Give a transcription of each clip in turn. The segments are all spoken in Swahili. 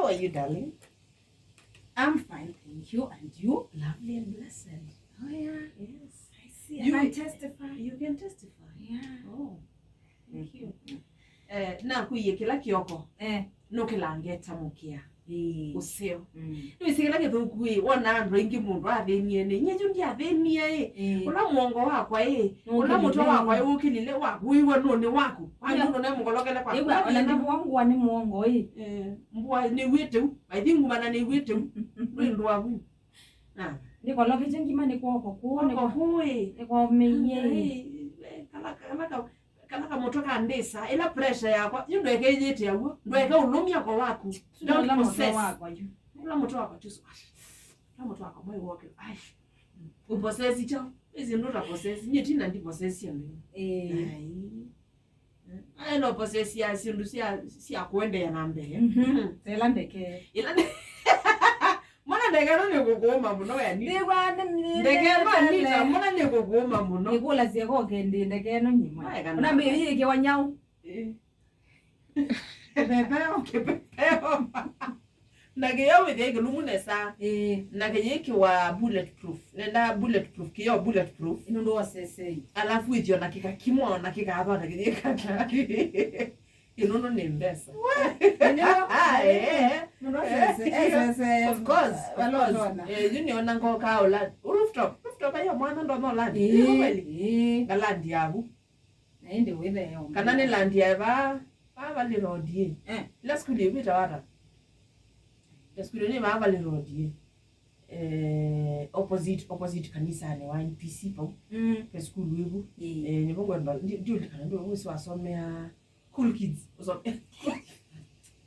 are you, darling? I'm fine, thank you. And you? Lovely and blessed. Oh yeah. Yes. I see. You can testify. You can testify. Yeah. Oh. Thank you. Na kuiye kila kioko. No kilangeta mukia. Useo. No isikila kithuku wona andũ ingi mundu athenie ni nyeju ndi athenie una muongo wakwa una muto wakwa ukilile waku iwe no ni waku wandu no mungolokele kwa iwe ona ni muongo ni muongo mbwa ni witu aithingu mana ni witu ndo waku ni kolokeje ngima ni kwoko kuone kwa hui ni kwa menye kala moto ka mbesa ila pressure yakwa ndo ekejete yawo ndo eka ulumia kwa waku ndo la moto wakwa ju ula moto wakwa tu la moto wakwa boy walk ai upossess chao hizi ndo ta possess nyetina ndi possess yangu ai no possess ya sindu sia kuende ya nambe tela ndeke ila mwana ndegero ni kugoma muno ya ni ndegero ni mwana ni kugoma muno nikula zieko kende ndegero nyima una mbiri ke wanyau kepeo nageyo wede gulumunesa nageyo wa bulletproof nenda bulletproof kiyo bulletproof ino ndo sese alafu ityo nakika kimo nakika hapa nageyo kaka ino ni mbesa ndo sese of course uniona ngoka ola rooftop ayo mwana ndo no land kweli land yabu naende wele yo kana ni land yaba baba ni rodie let's go live it wata let's go ni baba ni rodie opposite kanisa ni wa NPC pa ke school webu ni bongo ndio kana ndio wisi wasomea cool kids usome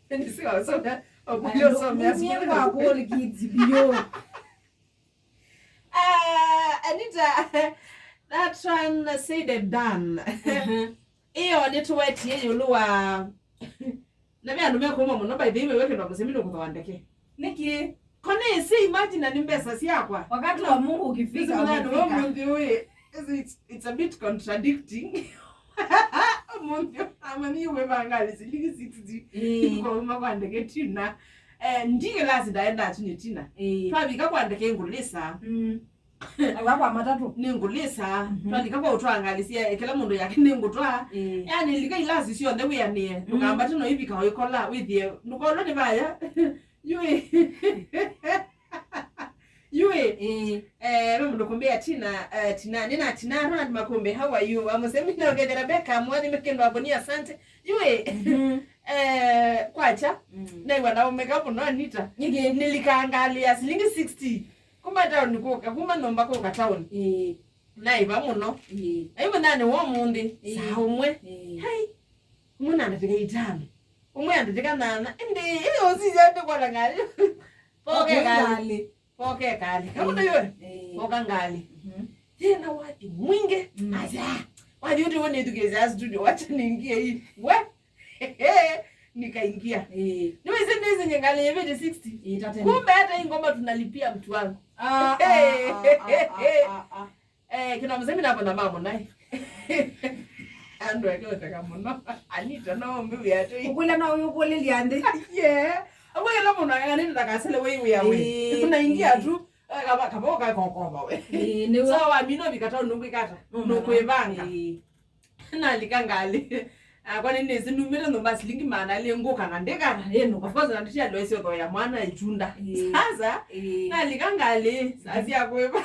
ni sio wasomea obuyo somea kwa cool kids bio Anita that one said and done iyo ni tuweti yuluwa na mimi andume ko muno by the way weke ndo msemino kutawandeke niki kone si imagine ni mbesa si yakwa wakati wa Mungu ukifika it's a bit contradicting mundu amani we bangali siliki 60 ko makwandeke tina ndike lazi ndaenda atini tina twabika kwandeke ngulisa akwa matatu ningulisa twandika kwa utwangalisia kila mundu yake ningutwa yani lika ilazi sio ndewe yani tukamba tino hivi ka ikola with you nukolo ni baya yue mundu kumbia tina nina tina rand makombe how are you amusemi na ngede Rebecca mwani mekendo abonia asante yue kwacha na wana umeka muno Anita nilikaangalia shilingi 60 kuma town nikoka kuma nomba ko ka town na iba muno ayo nani wo mundi saumwe hey muna ndafika itano umwe andika nana ende iyo sijate kwa ngali poke kali kama ndio poka ngali tena wapi mwinge aza wadi wote wone tukeza studio wacha niingie hii we nikaingia niweze ndizo nyengali ya 60 kumbe hata hii ngoma tunalipia mtu wangu kina mzee na bwana mama naye ando yake kama mno Anita no mbi ya tu ukula na uyo pole liande awe la mona ngani ndakasele we tunaingia tu kaboka kokoba we sawa mino bikata nungikata nokwebanga na likangali kwani nezi numero nomba silingi mana lengoka ngandekana of course ndishia loise kwa ya mwana ijunda sasa na likangali sasa yakweba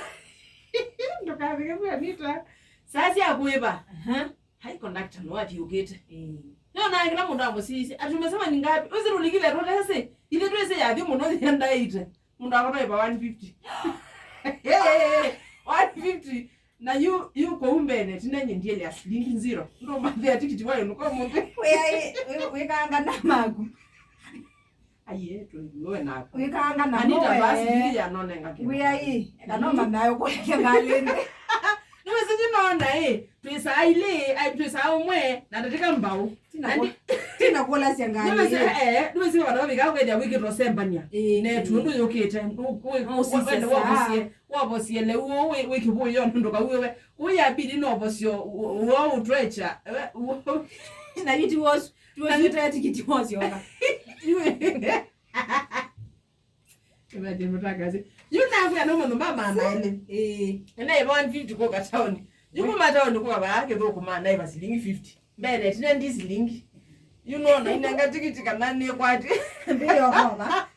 ndokavike kwa Anita sasa yakweba hai conductor no wapi ukete no na ngina mundu amusisi atumesema ni ngapi uzirulikile rote sasa ile tu sasa yathi muno yenda ite mundu akotoiba 150 150 na you ko umbene tinenye ndiye ya shilingi 0 ndo mbadhi ya tikiti wayo nuko mundu we kaanga na magu aye tu wewe na we kaanga na Anita basi ndili ya none ngake we ai kanoma nayo kwa ngaleni niwe sinona pesa ile pesa umwe na ndatika mbao tina kola siangali niwe si wana bika kwenda wiki rosembania ne tundu yokete wabosie le wiki buyo ndoka wewe uya bidi no bosio wo utrecha na yiti was tu tikiti was yoga Imagine mutakazi. Yuna afya no mama mama ene. Ena 150 ko ka town. Yuko ma town ko ba ke do ko ma na iba silingi 50. Mbele tina ndi silingi. You know na inanga tikiti kana ne kwati. Mbiyo hoba.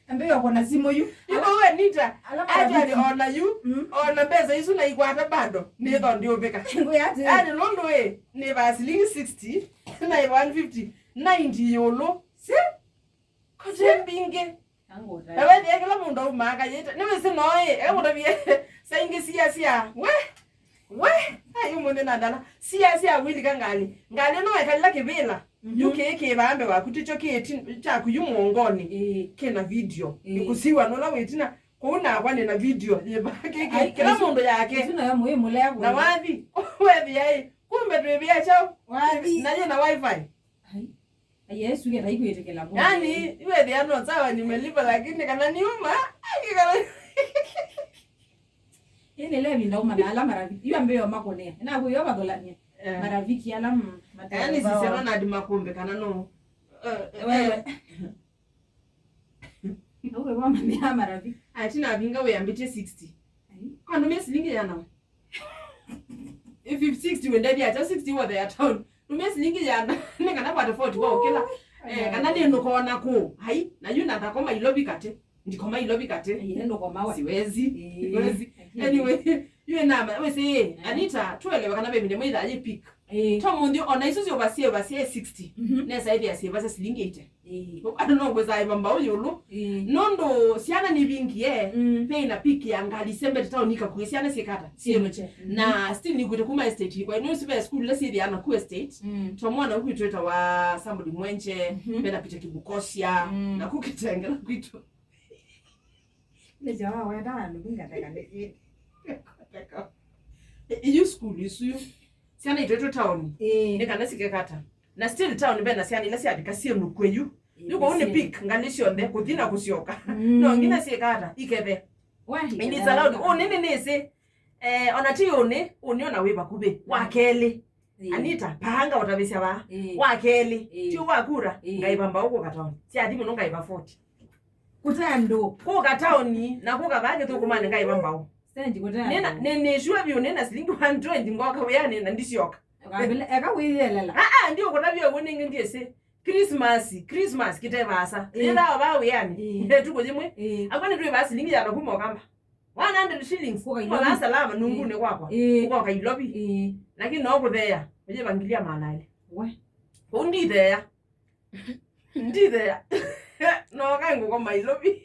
Mbiyo kona simo yu. Yuko we nita. Athiani ona yu. Ona mbesa isu na ikwata bado. Ne do ndi obeka. Nguyati. Ade londo we ne ba silingi 60 na 150. 90 yolo. Si? Koje mbingi. Angoda. Ewe de kala mundo umaka yeta. Niwe se noye. E mundo biye. Saingi sia. We. Ayo munde nadala. Sia wili kangali. Ngali no ekalla kebela. Yuke ke bambe wakuti choke eti cha kuyumongoni. Kena video. Nikusiwa no lawe tina kuna akwane na video. Yebake kila mundo yake. Sina ya muhimu leo. Na wathi. Wathi ai. Kumbe tuebia chao. Wathi. Naje na WiFi. Yesu ge raiku yetekela mundu. Yani iwe de ano sawa nimelipa lakini kana niuma. Kana Yene levi ndo manala maraviki. Iwe mbeyo makone. Na huyo badolani. Maraviki alam mataya. Yani sisema na dimakombe kana no. Wewe. Wewe mama ni maraviki. Atina vinga we ambite 60. Kwani mimi silingi yana. If 60 when daddy at 60 what they are town. Mimi silingi yana. Ninga na bado 40 wao kila. Kana ni ndo kona ko. Hai, na yuna atakoma ilobi kate. Ndikoma ilobi kate. Yendo kwa mawa. Siwezi. Anyway, yue nama we say Anita tuelewe kana baby ndemo ida pick. Tomu ndio ona isu sio basie 60. Nesa idea sie basa silingi 80. I don't know kweza ibamba uyulu. Nondo siana ni bingi pe na pick ya ngali sembe taunika kwa siana sikata. Sie na still ni gute kuma estate kwa ino sibe school lesi dia na ku estate. Tomwana huku tueta wa somebody mwenche bena pita kibukosia na kukitengela kwitu. Leja wa da ndinga takande. Iyo school isu siana itoto town nekana sikekata na still town bena siana ile siadika sie nukweyu yuko une pick nganisho nde kuthina kusioka no ngina sikekata ikebe ini salad nene nese onati one uniona weba kube wakele Anita pahanga utabisha ba wakele tio wakura ngaibamba huko katown siadi muno ngaiba 40 kutando ko katown na ko kabage to kumane ngaibamba huko nena nene shua byo nena silingi 120 ngoka uyane na ndisioka ngabile eka wiyelela ndio kona byo woninge ndiese Christmas kitebasa nenda ba uyane ndetu kujimwe akwane twe basi lingi yana kumo kamba 100 shillings kwa salama nungune kwakwa kwa kailobi lakini no kutheya uje bangilia maana ile we undi there no kangu kwa mailobi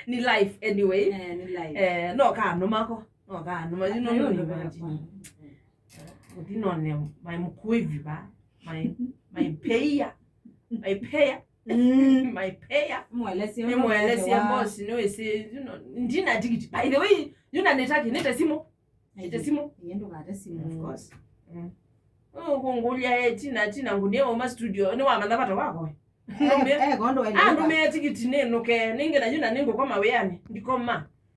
ni life anyway ni life no ka no mako no ka no you know no ne my mkuivi ba my payer mwelesi boss no ese you know ndina digit by the way you na netaki neta simo yendo ngata simo of course kungulia tina nguneo ma studio ni wa mandapato wako gondo ndume tikiti neno ke ninge na yuna ningo kwa maweyani ndikoma